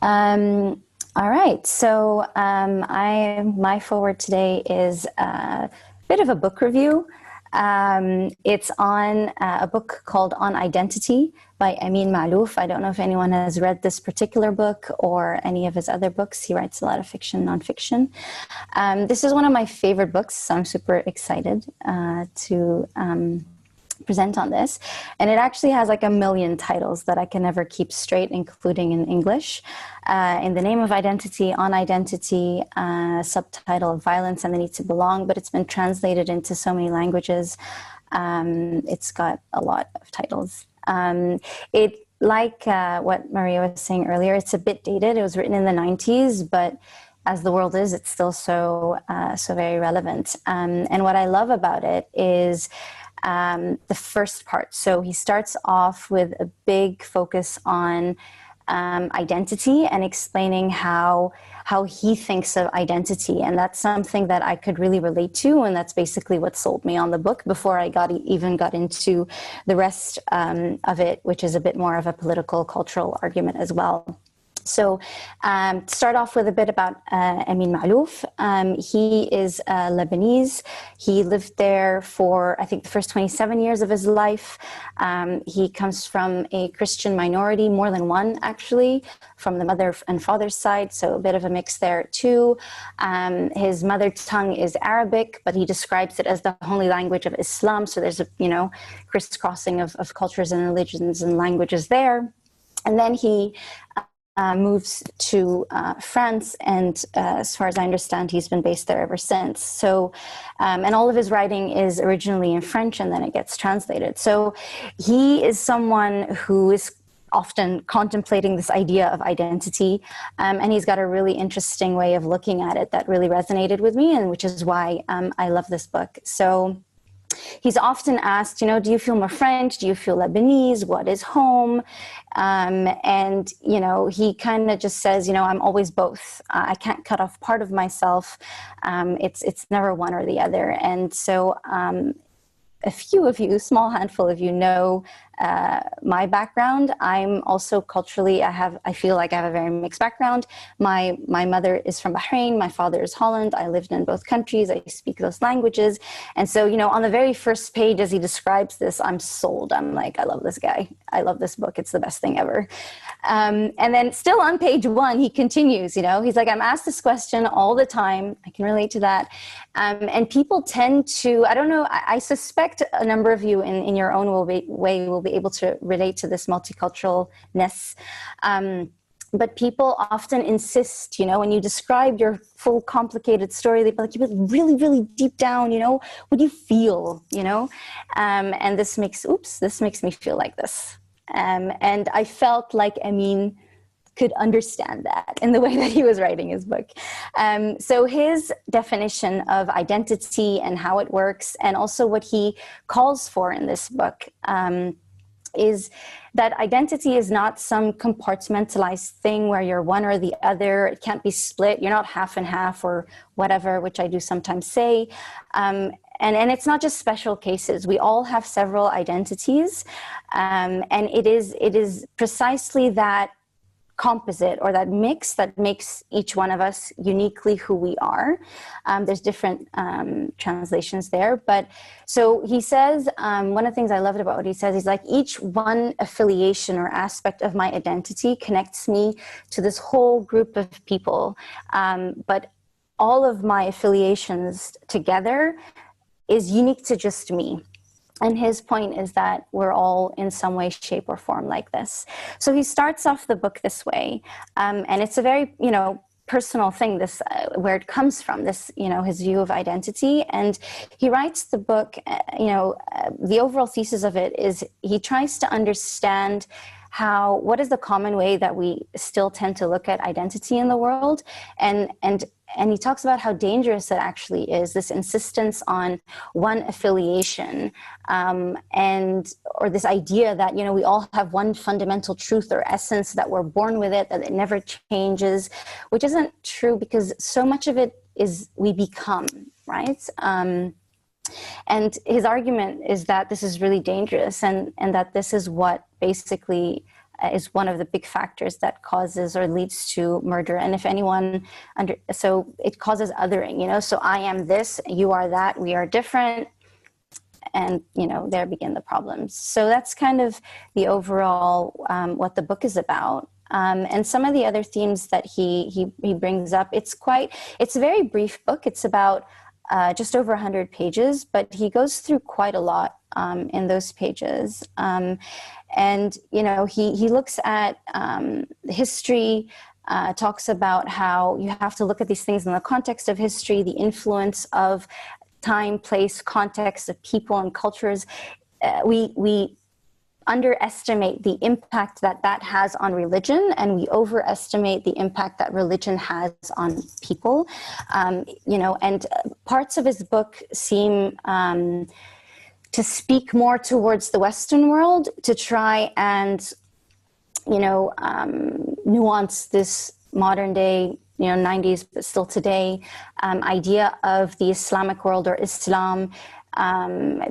All right, so my forward today is a bit of a book review. It's on a book called On Identity by Amin Maalouf. I don't know if anyone has read this particular book or any of his other books. He writes a lot of fiction, nonfiction. This is one of my favorite books, so I'm super excited to present on this. And it actually has like a million titles that I can never keep straight, including in English. In the Name of Identity, On Identity, subtitle of Violence and the Need to Belong, but it's been translated into so many languages. It's got a lot of titles. What Maria was saying earlier, it's a bit dated. It was written in the 90s, but as the world is, it's still so very relevant. And what I love about it is the first part. So he starts off with a big focus on identity and explaining how he thinks of identity. And that's something that I could really relate to. And that's basically what sold me on the book before I even got into the rest of it, which is a bit more of a political, cultural argument as well. So to start off with a bit about Amin Maalouf. He is Lebanese. He lived there for, I think, the first 27 years of his life. He comes from a Christian minority, more than one, actually, from the mother and father's side, so a bit of a mix there, too. His mother tongue is Arabic, but he describes it as the holy language of Islam, so there's a, crisscrossing of cultures and religions and languages there. And then he moves to France, and as far as I understand, he's been based there ever since. So, and all of his writing is originally in French, and then it gets translated. So he is someone who is often contemplating this idea of identity, and he's got a really interesting way of looking at it that really resonated with me, and which is why I love this book. So he's often asked, do you feel more French? Do you feel Lebanese? What is home? And, he kind of just says, I'm always both. I can't cut off part of myself. It's never one or the other. And so a few of you, a small handful of you know my background. I'm also culturally, I feel like I have a very mixed background. My mother is from Bahrain, my father is Holland. I lived in both countries. I speak those languages. And so, on the very first page, as he describes this, I'm sold. I'm like, I love this guy. I love this book. It's the best thing ever. And then still on page 1, he continues, he's like, I'm asked this question all the time. I can relate to that. And people tend to, I don't know, I suspect a number of you in your own way will be able to relate to this multiculturalness. But people often insist, when you describe your full complicated story, they'd be like, you really, really deep down, what do you feel, and this makes me feel like this. And I felt like Amin could understand that in the way that he was writing his book. So his definition of identity and how it works, and also what he calls for in this book, is that identity is not some compartmentalized thing where you're one or the other. It can't be split. You're not half and half or whatever, which I do sometimes say. And it's not just special cases. We all have several identities. And it is precisely that composite, or that mix, that makes each one of us uniquely who we are. There's different translations there, but so he says, one of the things I loved about what he says, he's like, each one affiliation or aspect of my identity connects me to this whole group of people, but all of my affiliations together is unique to just me. And his point is that we're all in some way, shape, or form like this. So he starts off the book this way, and it's a very, personal thing, this where it comes from, this, his view of identity. And he writes the book, the overall thesis of it is he tries to understand what is the common way that we still tend to look at identity in the world, and he talks about how dangerous it actually is, this insistence on one affiliation, or this idea that, we all have one fundamental truth or essence, that we're born with it, that it never changes, which isn't true, because so much of it is we become, right? And his argument is that this is really dangerous, and that this is what basically is one of the big factors that causes or leads to murder. And if anyone so it causes othering, you know, so I am this, you are that, we are different. And, you know, there begin the problems. So that's kind of the overall, what the book is about. And some of the other themes that he brings up, it's a very brief book. It's about just over 100 pages, but he goes through quite a lot in those pages. And, you know, he looks at history, talks about how you have to look at these things in the context of history, the influence of time, place, context of people and cultures. We underestimate the impact that has on religion, and we overestimate the impact that religion has on people. You know, and parts of his book seem to speak more towards the Western world to try and, you know, nuance this modern day, you know, 90s, but still today, idea of the Islamic world or Islam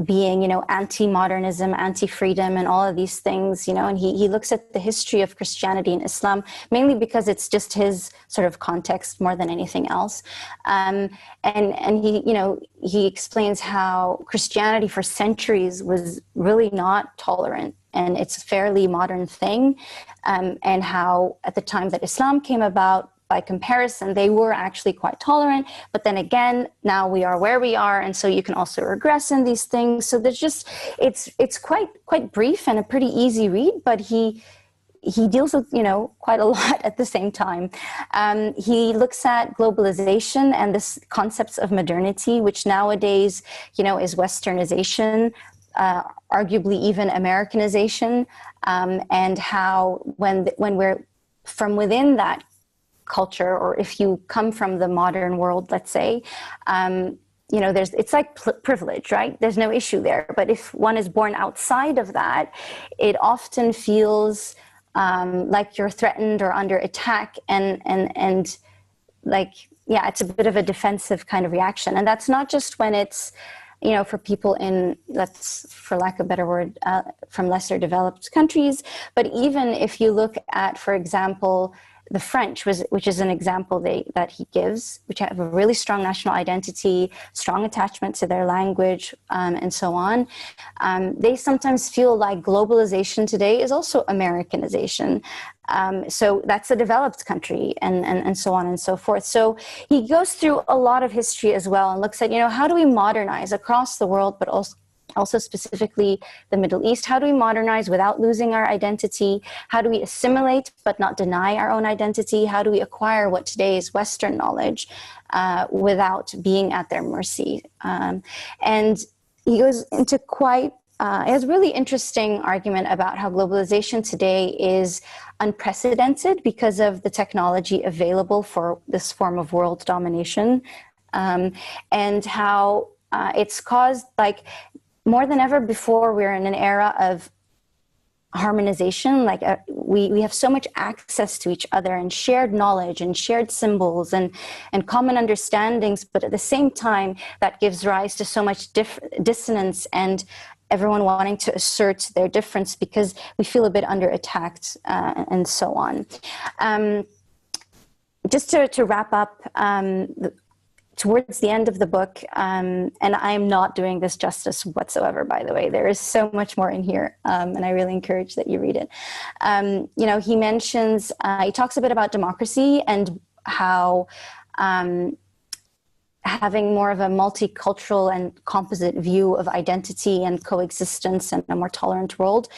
being, you know, anti-modernism, anti-freedom, and all of these things, you know, and he looks at the history of Christianity and Islam, mainly because it's just his sort of context more than anything else. And he, you know, he explains how Christianity for centuries was really not tolerant, and it's a fairly modern thing, and how at the time that Islam came about, by comparison, they were actually quite tolerant. But then again, now we are where we are, and so you can also regress in these things. So there's just, it's quite brief and a pretty easy read, but he deals with, you know, quite a lot at the same time. He looks at globalization and this concepts of modernity, which nowadays, you know, is Westernization, arguably even Americanization, and how when we're from within that culture, or if you come from the modern world, let's say, you know, it's like privilege, right? There's no issue there. But if one is born outside of that, it often feels like you're threatened or under attack, and like, yeah, it's a bit of a defensive kind of reaction. And that's not just when it's, you know, for people in, let's, for lack of a better word, from lesser developed countries, but even if you look at, for example, the French, which is an example that he gives, which have a really strong national identity, strong attachment to their language, and so on. They sometimes feel like globalization today is also Americanization. So that's a developed country, and so on and so forth. So he goes through a lot of history as well and looks at, you know, how do we modernize across the world, but also specifically the Middle East? How do we modernize without losing our identity? How do we assimilate but not deny our own identity? How do we acquire what today is Western knowledge without being at their mercy? And he goes into quite, he has a really interesting argument about how globalization today is unprecedented because of the technology available for this form of world domination, and how it's caused, like, more than ever before, we're in an era of harmonization. Like we have so much access to each other and shared knowledge and shared symbols and common understandings, but at the same time, that gives rise to so much dissonance and everyone wanting to assert their difference because we feel a bit under attacked, and so on. Just to wrap up, towards the end of the book, and I'm not doing this justice whatsoever, by the way, there is so much more in here, and I really encourage that you read it. You know, he mentions, he talks a bit about democracy and how having more of a multicultural and composite view of identity and coexistence and a more tolerant world.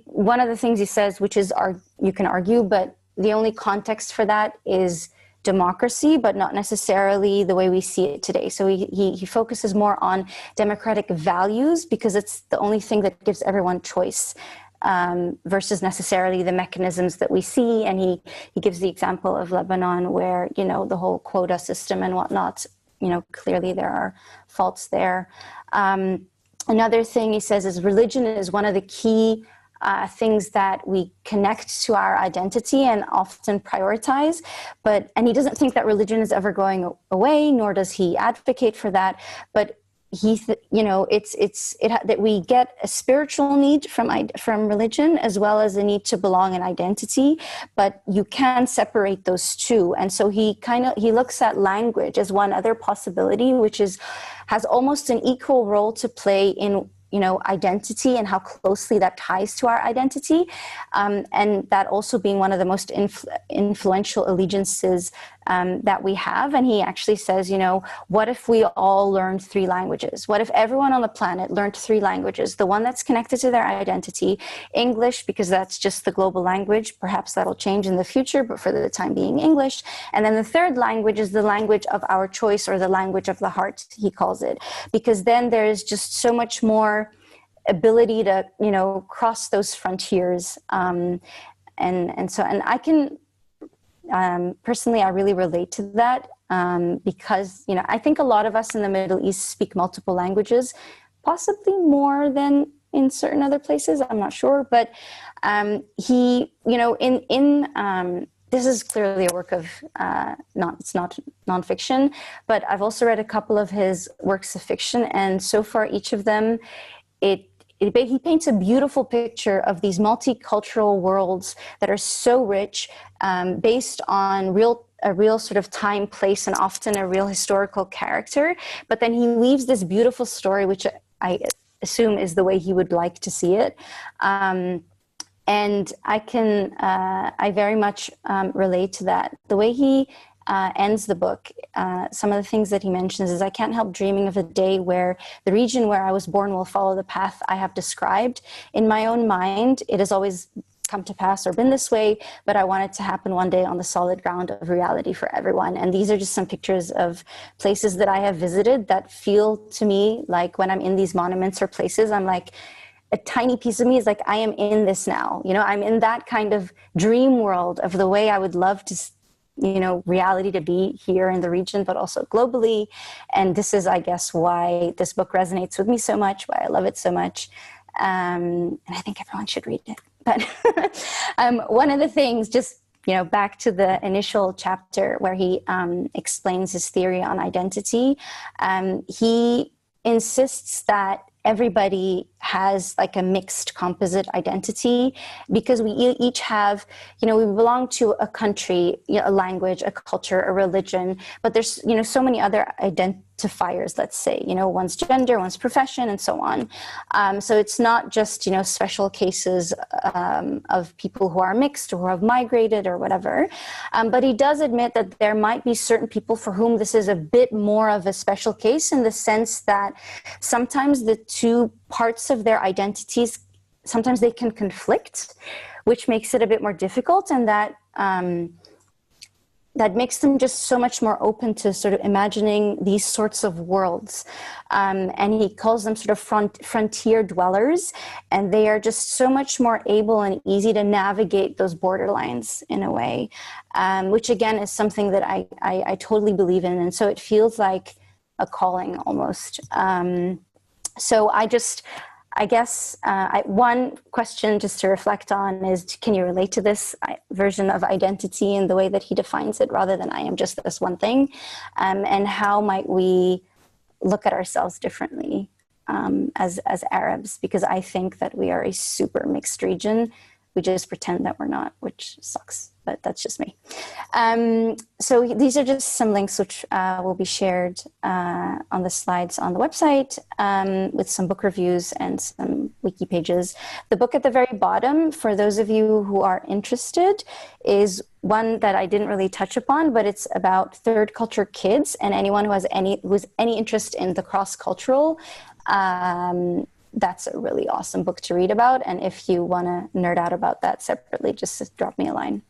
One of the things he says, which is, you can argue, but the only context for that is democracy, but not necessarily the way we see it today. So he focuses more on democratic values because it's the only thing that gives everyone choice, versus necessarily the mechanisms that we see. And he gives the example of Lebanon where, you know, the whole quota system and whatnot, you know, clearly there are faults there. Another thing he says is religion is one of the key things that we connect to our identity and often prioritize, and he doesn't think that religion is ever going away, nor does he advocate for that, but that we get a spiritual need from religion as well as a need to belong and identity, but you can separate those two. And so he looks at language as one other possibility, which has almost an equal role to play in identity and how closely that ties to our identity, and that also being one of the most influential allegiances that we have. And he actually says, what if we all learned 3 languages? What if everyone on the planet learned 3 languages? The one that's connected to their identity, English, because that's just the global language. Perhaps that'll change in the future, but for the time being, English. And then the 3rd language is the language of our choice, or the language of the heart, he calls it, because then there is just so much more ability to cross those frontiers, and I can personally, I really relate to that, because I think a lot of us in the Middle East speak multiple languages, possibly more than in certain other places, I'm not sure, but this is clearly a work of it's not nonfiction, but I've also read a couple of his works of fiction, and so far each of them, he paints a beautiful picture of these multicultural worlds that are so rich, based on a real sort of time, place, and often a real historical character. But then he weaves this beautiful story, which I assume is the way he would like to see it. And I very much relate to that. The way he ends the book, some of the things that he mentions is, I can't help dreaming of a day where the region where I was born will follow the path I have described. In my own mind, it has always come to pass or been this way, but I want it to happen one day on the solid ground of reality for everyone. And these are just some pictures of places that I have visited that feel to me like, when I'm in these monuments or places, I'm like, a tiny piece of me is like, I am in this now. I'm in that kind of dream world of the way I would love to reality to be here in the region, but also globally. And this is, I guess, why this book resonates with me so much, why I love it so much. And I think everyone should read it. But one of the things, just, back to the initial chapter where he explains his theory on identity, he insists that everybody has like a mixed composite identity, because we each have, we belong to a country, a language, a culture, a religion, but there's, so many other identifiers, let's say, one's gender, one's profession, and so on. So it's not just, special cases of people who are mixed or who have migrated or whatever. But he does admit that there might be certain people for whom this is a bit more of a special case, in the sense that sometimes the two parts of their identities, sometimes they can conflict, which makes it a bit more difficult, and that makes them just so much more open to sort of imagining these sorts of worlds. And he calls them sort of frontier dwellers, and they are just so much more able and easy to navigate those borderlines in a way, which again is something that I totally believe in. And so it feels like a calling almost. So I guess one question just to reflect on is, can you relate to this version of identity in the way that he defines it, rather than I am just this one thing? And how might we look at ourselves differently as Arabs? Because I think that we are a super mixed region. We just pretend that we're not, which sucks, but that's just me. So these are just some links which will be shared on the slides on the website, with some book reviews and some wiki pages. The book at the very bottom, for those of you who are interested, is one that I didn't really touch upon, but it's about third culture kids, and anyone who has any interest in the cross-cultural. That's a really awesome book to read about. And if you want to nerd out about that separately, just drop me a line.